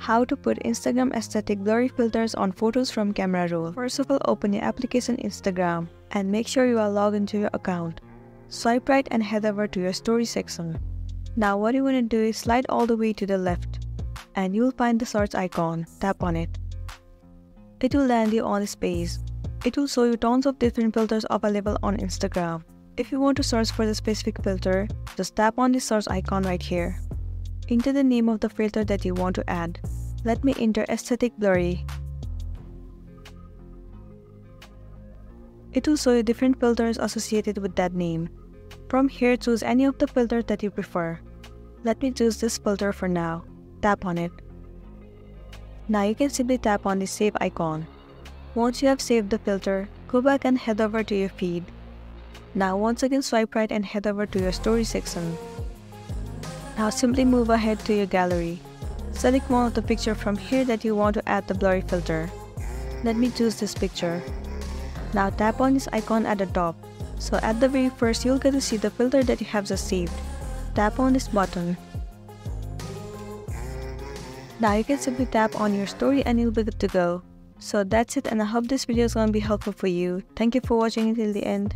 How to put Instagram aesthetic blurry filters on photos from camera roll. First of all, open your application Instagram and make sure you are logged into your account. Swipe right and head over to your story section. Now what you want to do is slide all the way to the left and you will find the search icon. Tap on it. It will land you on this page. It will show you tons of different filters available on Instagram. If you want to search for the specific filter, just tap on the search icon right here. Enter the name of the filter that you want to add. Let me enter aesthetic blurry. It will show you different filters associated with that name. From here, choose any of the filters that you prefer. Let me choose this filter for now. Tap on it. Now you can simply tap on the save icon. Once you have saved the filter, go back and head over to your feed. Now once again swipe right and head over to your story section. Now simply move ahead to your gallery. Select one of the pictures from here that you want to add the blurry filter. Let me choose this picture. Now tap on this icon at the top. So at the very first, you'll get to see the filter that you have just saved. Tap on this button. Now you can simply tap on your story and you'll be good to go. So that's it, and I hope this video is going to be helpful for you. Thank you for watching until the end.